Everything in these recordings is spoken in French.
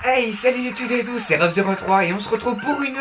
Hey, salut toutes et tous, c'est Raf03 et on se retrouve pour une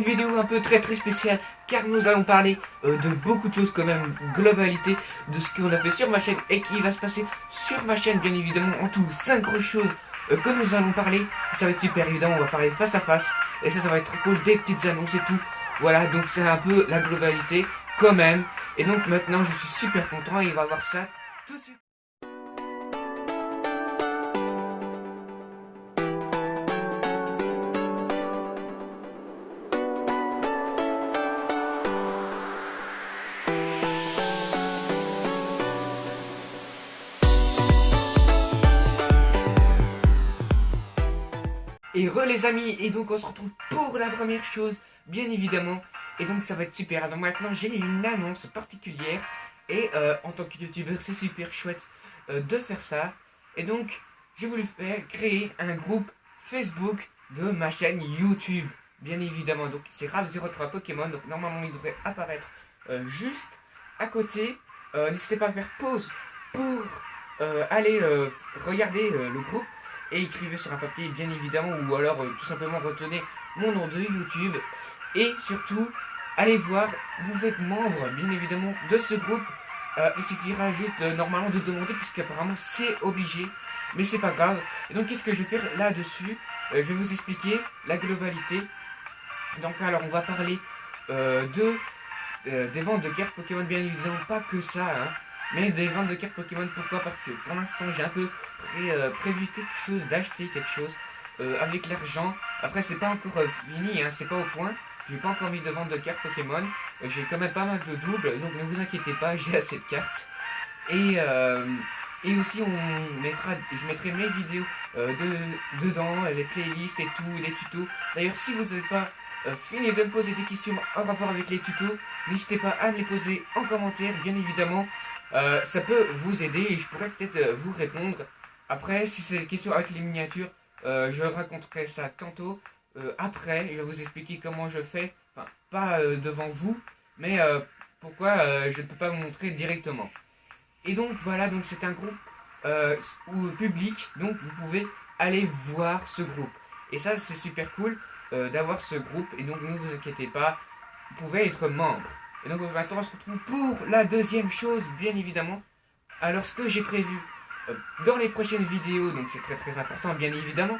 vidéo un peu très spéciale, car nous allons parler de beaucoup de choses quand même, globalité de ce qu'on a fait sur ma chaîne et qui va se passer sur ma chaîne bien évidemment, en tout 5 grosses choses que nous allons parler. Ça va être super évidemment, on va parler face à face et ça va être très cool, des petites annonces et tout. Voilà, donc c'est un peu la globalité quand même. Et donc maintenant je suis super content et il va voir ça tout de suite. Et les amis, et donc on se retrouve pour la première chose, bien évidemment. Et donc ça va être super. Alors maintenant j'ai une annonce particulière. Et en tant que youtubeur c'est super chouette de faire ça. Et donc j'ai voulu créer un groupe Facebook de ma chaîne YouTube. Bien évidemment, donc c'est Raf03 Pokémon. Donc normalement il devrait apparaître juste à côté. N'hésitez pas à faire pause pour aller regarder le groupe. Et écrivez sur un papier bien évidemment, ou alors tout simplement retenez mon nom de YouTube. Et surtout, allez voir, vous êtes membre bien évidemment de ce groupe. Il suffira juste normalement de demander, puisqu'apparemment c'est obligé, mais c'est pas grave. Et donc qu'est-ce que je vais faire là-dessus? Je vais vous expliquer la globalité. Donc alors on va parler des ventes de cartes Pokémon, bien évidemment, pas que ça, hein, mais des ventes de cartes Pokémon. Pourquoi? Parce que pour l'instant j'ai un peu prévu quelque chose, d'acheter quelque chose avec l'argent. Après c'est pas encore fini, hein, c'est pas au point. J'ai pas encore mis de vente de cartes Pokémon. J'ai quand même pas mal de doubles, donc ne vous inquiétez pas, j'ai assez de cartes. Et aussi je mettrai mes vidéos dedans, les playlists et tout, les tutos. D'ailleurs si vous n'avez pas fini de me poser des questions en rapport avec les tutos, n'hésitez pas à me les poser en commentaire, bien évidemment. Ça peut vous aider et je pourrais peut-être vous répondre. Après, si c'est des questions avec les miniatures, je raconterai ça tantôt. Après, je vais vous expliquer comment je fais. Enfin, pas devant vous, mais pourquoi je ne peux pas vous montrer directement. Et donc voilà, donc c'est un groupe public, donc vous pouvez aller voir ce groupe. Et ça, c'est super cool d'avoir ce groupe. Et donc ne vous inquiétez pas, vous pouvez être membre. Et donc maintenant on se retrouve pour la deuxième chose, bien évidemment. Alors ce que j'ai prévu dans les prochaines vidéos, donc c'est très important bien évidemment,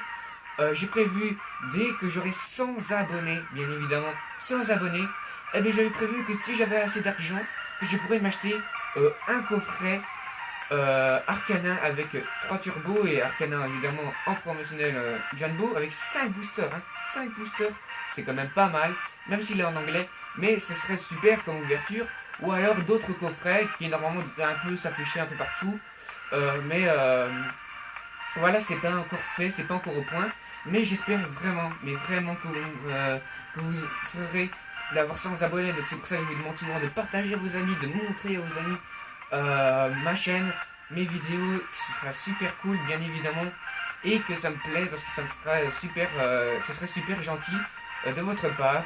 j'ai prévu dès que j'aurai 100 abonnés, bien évidemment, 100 abonnés, et bien j'avais prévu que si j'avais assez d'argent, que je pourrais m'acheter un coffret Arcana avec 3 turbos et Arcana évidemment en promotionnel Jumbo avec 5 boosters, hein, 5 boosters, c'est quand même pas mal, même s'il est en anglais. Mais ce serait super comme ouverture. Ou alors d'autres coffrets qui normalement devraient un peu s'afficher un peu partout. Voilà, c'est pas encore fait, c'est pas encore au point. Mais j'espère vraiment, que vous ferez d'avoir 100 abonnés. Donc c'est pour ça que je vous demande souvent de partager à vos amis, de montrer à vos amis ma chaîne, mes vidéos. Ce sera super cool, bien évidemment. Et que ça me plaît parce que ça me fera ce serait super gentil de votre part.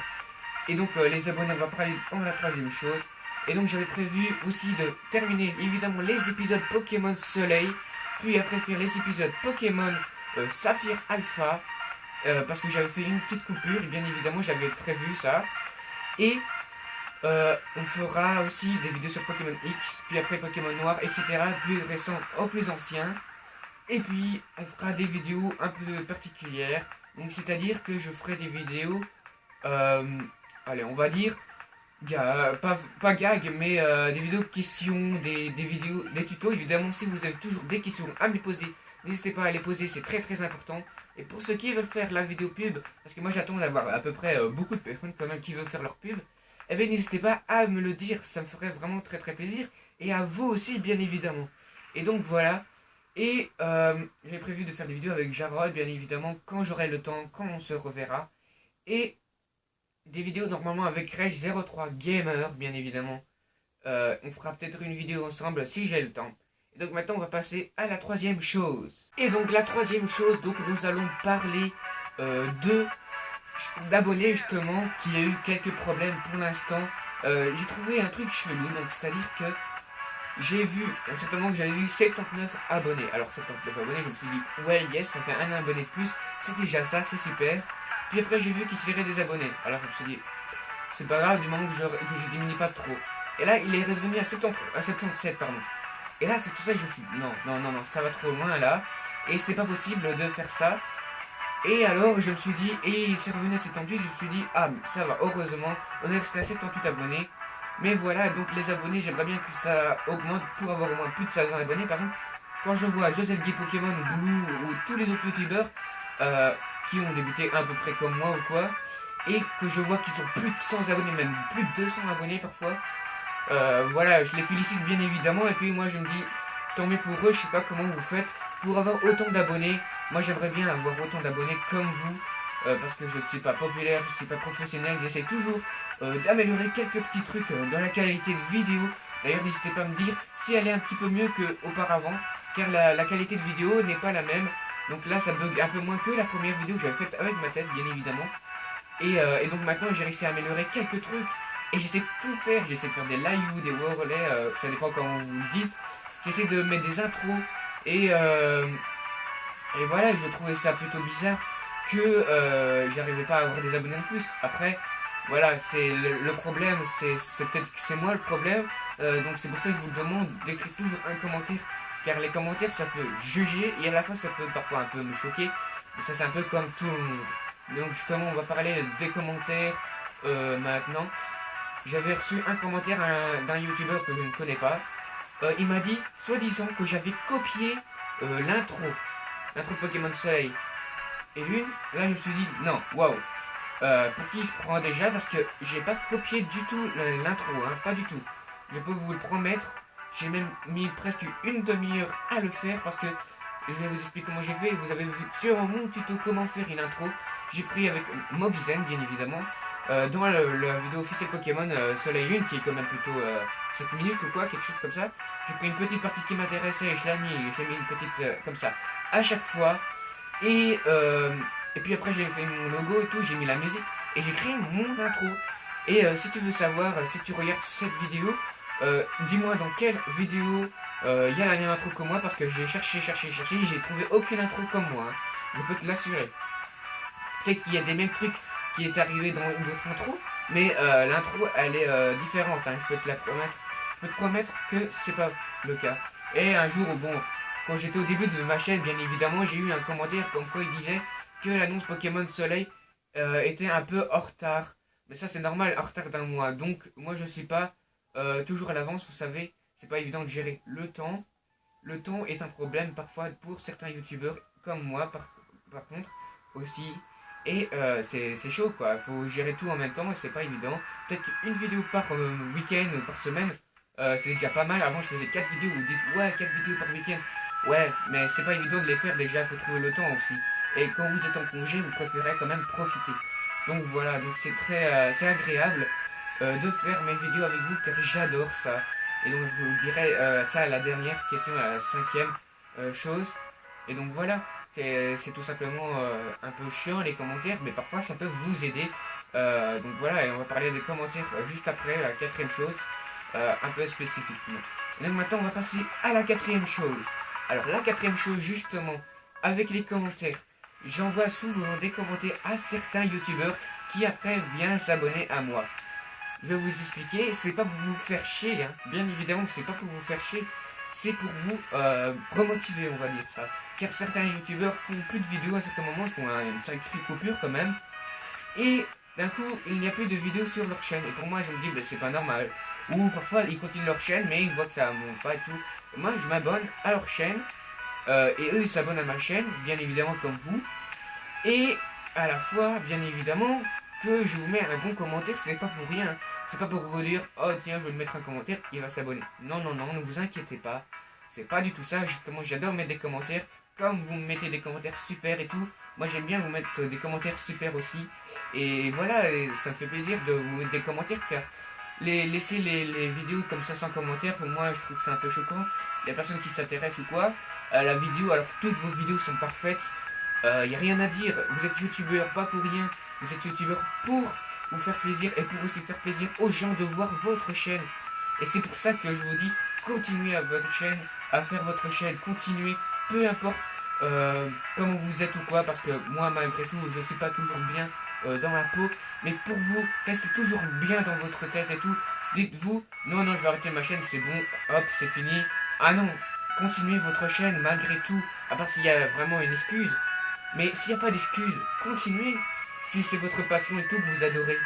Et donc les abonnés, on va parler en la troisième chose. Et donc j'avais prévu aussi de terminer évidemment les épisodes Pokémon Soleil. Puis après faire les épisodes Pokémon Saphir Alpha. Parce que j'avais fait une petite coupure. Et bien évidemment j'avais prévu ça. Et on fera aussi des vidéos sur Pokémon X. Puis après Pokémon Noir, etc. Plus récent au plus ancien. Et puis on fera des vidéos un peu particulières. Donc c'est-à-dire que je ferai des vidéos... allez, on va dire, pas gag, mais des vidéos questions, des vidéos, des tutos. Évidemment, si vous avez toujours des questions à me les poser, n'hésitez pas à les poser, c'est très important. Et pour ceux qui veulent faire la vidéo pub, parce que moi j'attends d'avoir à peu près beaucoup de personnes quand même qui veulent faire leur pub, eh bien n'hésitez pas à me le dire, ça me ferait vraiment très plaisir. Et à vous aussi, bien évidemment. Et donc voilà. Et j'ai prévu de faire des vidéos avec Jarod, bien évidemment, quand j'aurai le temps, quand on se reverra. Et des vidéos normalement avec Reg03 Gamer, bien évidemment. On fera peut-être une vidéo ensemble si j'ai le temps. Et donc maintenant on va passer à la troisième chose. Et donc la troisième chose, donc nous allons parler d'abonnés justement qui a eu quelques problèmes pour l'instant. J'ai trouvé un truc chelou, donc c'est-à-dire que j'ai vu, certainement que j'avais vu 79 abonnés. Alors 79 abonnés, je me suis dit, ouais, yes, ça fait un abonné de plus, c'est déjà ça, c'est super. Puis après, j'ai vu qu'il serait des abonnés. Alors je me suis dit, c'est pas grave du moment que je diminue pas trop. Et là, il est revenu à 77, pardon. Et là, c'est tout ça que je me suis dit, non, non, non, non, ça va trop loin là. Et c'est pas possible de faire ça. Et alors, je me suis dit, et c'est revenu à 78, je me suis dit, ah, ça va, heureusement, on est resté à 78 abonnés. Mais voilà, donc les abonnés, j'aimerais bien que ça augmente pour avoir au moins plus de 500 abonnés. Par exemple, quand je vois Joseph Guy Pokémon ou Blue ou tous les autres youtubeurs qui ont débuté à peu près comme moi ou quoi, et que je vois qu'ils ont plus de 100 abonnés, même plus de 200 abonnés parfois, voilà, je les félicite bien évidemment. Et puis moi je me dis, tant mieux pour eux, je sais pas comment vous faites pour avoir autant d'abonnés. Moi j'aimerais bien avoir autant d'abonnés comme vous, parce que je ne suis pas populaire, je ne suis pas professionnel, j'essaie toujours d'améliorer quelques petits trucs dans la qualité de vidéo. D'ailleurs n'hésitez pas à me dire si elle est un petit peu mieux qu'auparavant, car la qualité de vidéo n'est pas la même. Donc là ça bug un peu moins que la première vidéo que j'avais faite avec ma tête bien évidemment. Et donc maintenant j'ai réussi à améliorer quelques trucs. Et j'essaie de tout faire, j'essaie de faire des live, des warley, ça dépend comment vous le dites. J'essaie de mettre des intros. Et voilà, je trouvais ça plutôt bizarre que j'arrivais pas à avoir des abonnés en plus. Après, voilà, c'est le problème, c'est peut-être que c'est moi le problème. Donc c'est pour ça que je vous demande d'écrire toujours un commentaire. Car les commentaires, ça peut juger et à la fois ça peut parfois un peu me choquer. Mais ça c'est un peu comme tout le monde. Donc justement, on va parler des commentaires maintenant. J'avais reçu un commentaire d'un youtubeur que je ne connais pas. Il m'a dit, soi-disant, que j'avais copié l'intro de Pokémon Soleil. Et lui, là je me suis dit, non, waouh. Pour qui il se prend déjà? Parce que j'ai pas copié du tout l'intro, hein, pas du tout. Je peux vous le promettre. J'ai même mis presque une demi-heure à le faire parce que je vais vous expliquer comment j'ai fait. Vous avez vu sur mon tuto comment faire une intro. J'ai pris avec Mobizen, bien évidemment. Dans la vidéo officielle Pokémon Soleil 1 qui est quand même plutôt 7 minutes ou quoi, quelque chose comme ça. J'ai pris une petite partie qui m'intéressait et j'ai mis une petite comme ça à chaque fois. Et puis après j'ai fait mon logo et tout, j'ai mis la musique et j'ai créé mon intro. Et si tu veux savoir, si tu regardes cette vidéo, dis-moi dans quelle vidéo il y a la même intro que moi parce que j'ai cherché, j'ai trouvé aucune intro comme moi. Hein. Je peux te l'assurer. Peut-être qu'il y a des mêmes trucs qui est arrivé dans une autre intro, mais l'intro elle est différente, hein, je peux te la promettre. Je peux te promettre que c'est pas le cas. Et un jour, bon, quand j'étais au début de ma chaîne, bien évidemment, j'ai eu un commentaire comme quoi il disait que l'annonce Pokémon Soleil était un peu en retard. Mais ça c'est normal, en retard d'un mois. Donc moi je suis pas toujours à l'avance, vous savez, c'est pas évident de gérer le temps. Le temps est un problème parfois pour certains youtubeurs comme moi par contre aussi. Et c'est chaud quoi, faut gérer tout en même temps et c'est pas évident. Peut-être une vidéo par week-end ou par semaine, c'est déjà pas mal. Avant je faisais 4 vidéos, vous dites ouais 4 vidéos par week-end. Ouais, mais c'est pas évident de les faire déjà, faut trouver le temps aussi. Et quand vous êtes en congé, vous préférez quand même profiter. Donc voilà, donc c'est agréable de faire mes vidéos avec vous car j'adore ça. Et donc je vous dirai ça à la dernière question, à la cinquième chose. Et donc voilà. C'est tout simplement un peu chiant les commentaires, mais parfois ça peut vous aider. Donc voilà, et on va parler des commentaires juste après, la quatrième chose, un peu spécifiquement. Et donc maintenant on va passer à la quatrième chose. Alors la quatrième chose justement, avec les commentaires, j'envoie souvent des commentaires à certains youtubeurs qui après viennent s'abonner à moi. Je vais vous expliquer, c'est pas pour vous faire chier, hein. Bien évidemment que c'est pas pour vous faire chier, c'est pour vous remotiver, on va dire ça. Car certains youtubeurs font plus de vidéos à certains moments, ils font une sacrée coupure quand même. Et d'un coup, il n'y a plus de vidéos sur leur chaîne. Et pour moi, je me dis, bah, c'est pas normal. Ou parfois, ils continuent leur chaîne, mais ils voient que ça monte pas et tout. Et moi, je m'abonne à leur chaîne. Et eux, ils s'abonnent à ma chaîne, bien évidemment comme vous. Et à la fois, bien évidemment, que je vous mets un bon commentaire, ce n'est pas pour rien. C'est pas pour vous dire, oh tiens, je vais lui mettre un commentaire, il va s'abonner. Non, non, non, ne vous inquiétez pas. C'est pas du tout ça, justement, j'adore mettre des commentaires. Comme vous me mettez des commentaires super et tout, moi j'aime bien vous mettre des commentaires super aussi. Et voilà, et ça me fait plaisir de vous mettre des commentaires car laisser les vidéos comme ça sans commentaires, pour moi je trouve que c'est un peu choquant. Il y a personne qui s'intéresse ou quoi à la vidéo alors que toutes vos vidéos sont parfaites. Il n'y a rien à dire, vous êtes youtubeur pas pour rien, vous êtes youtubeur pour vous faire plaisir et pour aussi faire plaisir aux gens de voir votre chaîne. Et c'est pour ça que je vous dis, continuez à votre chaîne, à faire votre chaîne, continuez, peu importe comment vous êtes ou quoi, parce que moi malgré tout je suis pas toujours bien dans ma peau, mais pour vous, restez toujours bien dans votre tête et tout. Dites-vous, non, je vais arrêter ma chaîne, c'est bon, hop, c'est fini. Ah non, continuez votre chaîne malgré tout, à part s'il y a vraiment une excuse. Mais s'il n'y a pas d'excuse, continuez. Si c'est votre passion et tout que vous adorez,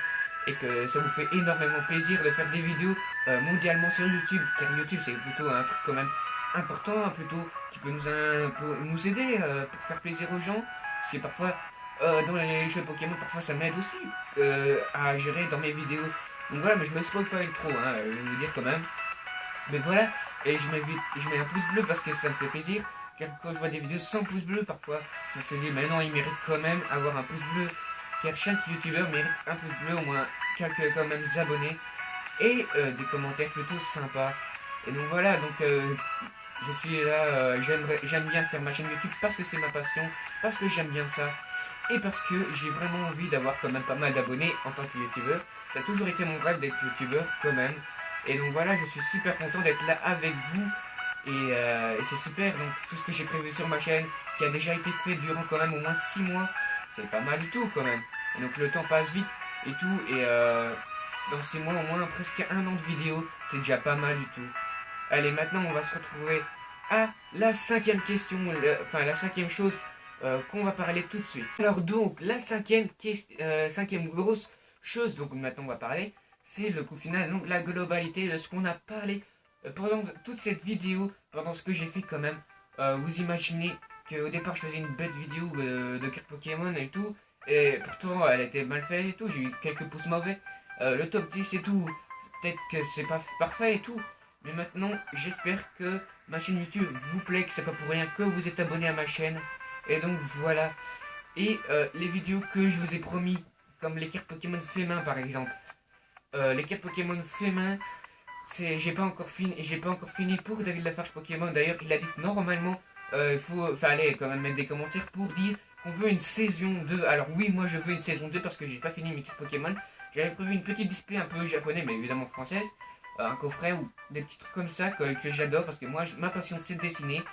et que ça vous fait énormément plaisir de faire des vidéos mondialement sur YouTube, car YouTube c'est plutôt un truc quand même important, plutôt qui peut nous aider pour faire plaisir aux gens. Parce que parfois, dans les jeux Pokémon, parfois ça m'aide aussi à gérer dans mes vidéos. Donc voilà, mais je me spoil pas trop, hein, je vais vous dire quand même. Mais voilà, et je mets un pouce bleu parce que ça me fait plaisir. Car quand je vois des vidéos sans pouce bleu, parfois, je me suis dit, mais non, il mérite quand même avoir un pouce bleu. Car chaque youtubeur mérite un pouce bleu, au moins quelques quand même abonnés. Et des commentaires plutôt sympas. Et donc voilà, donc je suis là, j'aime bien faire ma chaîne YouTube parce que c'est ma passion, parce que j'aime bien ça. Et parce que j'ai vraiment envie d'avoir quand même pas mal d'abonnés en tant que youtubeur. Ça a toujours été mon rêve d'être youtubeur quand même. Et donc voilà, je suis super content d'être là avec vous. Et c'est super, donc tout ce que j'ai prévu sur ma chaîne, qui a déjà été fait durant quand même au moins 6 mois, c'est pas mal du tout quand même. Et donc le temps passe vite et tout, et dans 6 mois au moins presque 1 an de vidéo, c'est déjà pas mal du tout. Allez, maintenant on va se retrouver à la 5e question, enfin la 5e chose qu'on va parler tout de suite. Alors donc, la 5e grosse chose dont maintenant on va parler, c'est le coup final, donc la globalité de ce qu'on a parlé pendant toute cette vidéo, pendant ce que j'ai fait quand même. Vous imaginez qu'au départ je faisais une bête vidéo de cartes Pokémon et tout, et pourtant elle était mal faite et tout, j'ai eu quelques pouces mauvais. Le top 10 et tout, peut-être que c'est pas parfait et tout, mais maintenant j'espère que ma chaîne YouTube vous plaît, que c'est pas pour rien que vous êtes abonné à ma chaîne. Et donc voilà. Et les vidéos que je vous ai promis, comme les cartes Pokémon fait main par exemple. Les cartes Pokémon fait main, j'ai pas encore fini pour David Lafarge Pokémon. D'ailleurs, il a dit que normalement, fallait quand même mettre des commentaires pour dire qu'on veut une saison 2. Alors oui, moi je veux une saison 2 parce que j'ai pas fini mes cartes Pokémon. J'avais prévu une petite display un peu japonais, mais évidemment française. Un coffret ou des petits trucs comme ça que j'adore parce que moi, ma passion c'est de dessiner.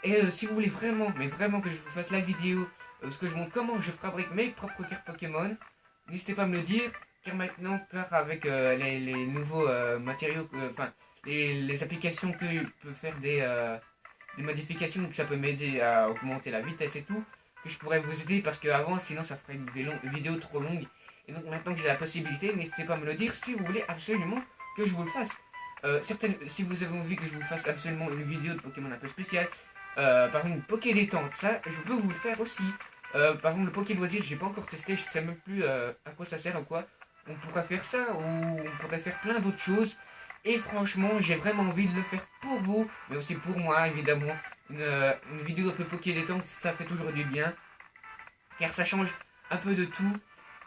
Et si vous voulez vraiment, mais vraiment que je vous fasse la vidéo, ce que je montre comment je fabrique mes propres cartes Pokémon, n'hésitez pas à me le dire, car maintenant, avec les nouveaux matériaux, enfin, les applications que je peux faire des modifications, que ça peut m'aider à augmenter la vitesse et tout, que je pourrais vous aider, parce qu'avant, sinon, ça ferait une vidéo trop longue. Et donc, maintenant que j'ai la possibilité, n'hésitez pas à me le dire si vous voulez absolument que je vous le fasse. Si vous avez envie que je vous fasse absolument une vidéo de Pokémon un peu spéciale, par exemple, Poké détente, ça, je peux vous le faire aussi. Par exemple, le Poké loisir, j'ai pas encore testé, je sais même plus à quoi ça sert ou quoi. On pourrait faire ça, ou on pourrait faire plein d'autres choses. Et franchement, j'ai vraiment envie de le faire pour vous, mais aussi pour moi, évidemment. Une vidéo un peu Poké détente, ça fait toujours du bien, car ça change un peu de tout.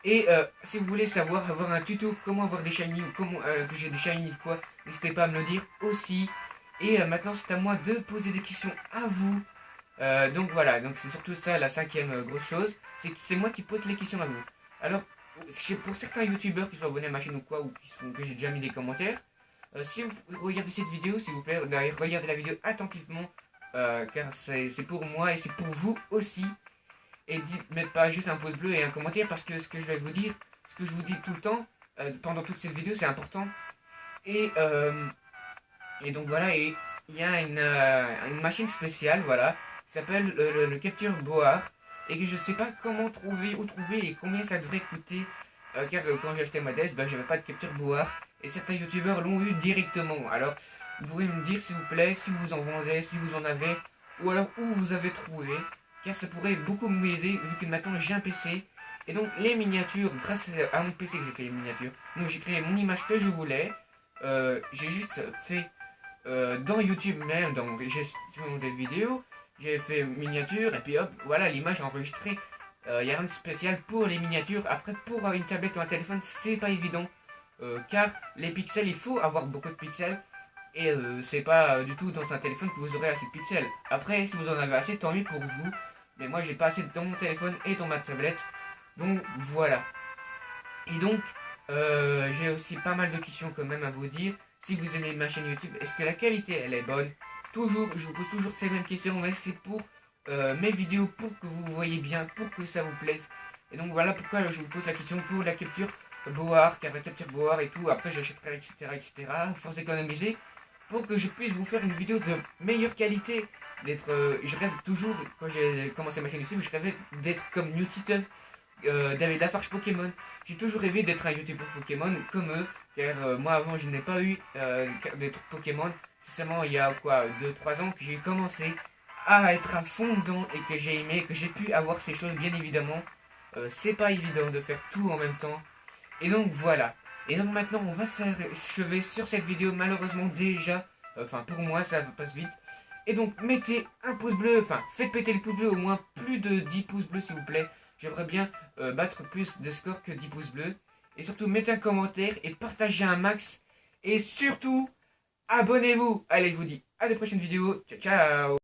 Et si vous voulez avoir un tuto, comment avoir des shiny, ou comment que j'ai des shiny quoi, n'hésitez pas à me le dire aussi. Et maintenant c'est à moi de poser des questions à vous. Donc voilà, donc c'est surtout ça la 5e grosse chose, c'est que c'est moi qui pose les questions à vous. Alors, pour certains youtubeurs qui sont abonnés à ma chaîne ou quoi, ou que j'ai déjà mis des commentaires, si vous regardez cette vidéo, s'il vous plaît, regardez la vidéo attentivement, car c'est pour moi et c'est pour vous aussi. Et mettez pas juste un pouce bleu et un commentaire, parce que ce que je vais vous dire, ce que je vous dis tout le temps, pendant toute cette vidéo, c'est important. Et donc voilà, et il y a une machine spéciale, voilà, qui s'appelle le Capture Board, et que je sais pas comment où trouver et combien ça devrait coûter, car quand j'ai acheté ma DS, j'avais pas de Capture Board, et certains youtubeurs l'ont eu directement. Alors, vous pouvez me dire s'il vous plaît, si vous en vendez, si vous en avez, ou alors où vous avez trouvé, car ça pourrait beaucoup m'aider, vu que maintenant j'ai un PC, et donc les miniatures, grâce à mon PC que j'ai fait les miniatures, donc j'ai créé mon image que je voulais, j'ai juste fait dans YouTube même, dans gestion des vidéos, j'ai fait miniature et puis hop, voilà l'image enregistrée. Il n'y a rien de spécial pour les miniatures. Après, pour une tablette ou un téléphone, c'est pas évident, car les pixels, il faut avoir beaucoup de pixels, et c'est pas du tout dans un téléphone que vous aurez assez de pixels. Après, si vous en avez assez, tant mieux pour vous, mais moi j'ai pas assez dans mon téléphone et dans ma tablette, donc voilà. Et donc j'ai aussi pas mal de questions quand même à vous dire, si vous aimez ma chaîne YouTube, est-ce que la qualité elle est bonne? Toujours, je vous pose toujours ces mêmes questions, mais c'est pour mes vidéos, pour que vous voyez bien, pour que ça vous plaise. Et donc voilà pourquoi je vous pose la question pour la capture Boar, car la capture Boar et tout, après j'achèterai, etc. Force d'économiser pour que je puisse vous faire une vidéo de meilleure qualité. Je rêve toujours, quand j'ai commencé ma chaîne YouTube, je rêvais d'être comme Newtiteuf, David Lafarge Pokémon. J'ai toujours rêvé d'être un youtubeur Pokémon comme eux, car moi avant je n'ai pas eu des trucs Pokémon. C'est seulement il y a quoi 2-3 ans que j'ai commencé à être à fond dedans et que j'ai aimé, que j'ai pu avoir ces choses bien évidemment. C'est pas évident de faire tout en même temps. Et donc voilà. Et donc maintenant on va s'achever sur cette vidéo malheureusement déjà. Enfin pour moi ça passe vite. Et donc mettez un pouce bleu, enfin faites péter le pouce bleu au moins plus de 10 pouces bleus s'il vous plaît. J'aimerais bien battre plus de scores que 10 pouces bleus. Et surtout mettez un commentaire et partagez un max. Et surtout abonnez-vous. Allez je vous dis à des prochaines vidéos. Ciao ciao.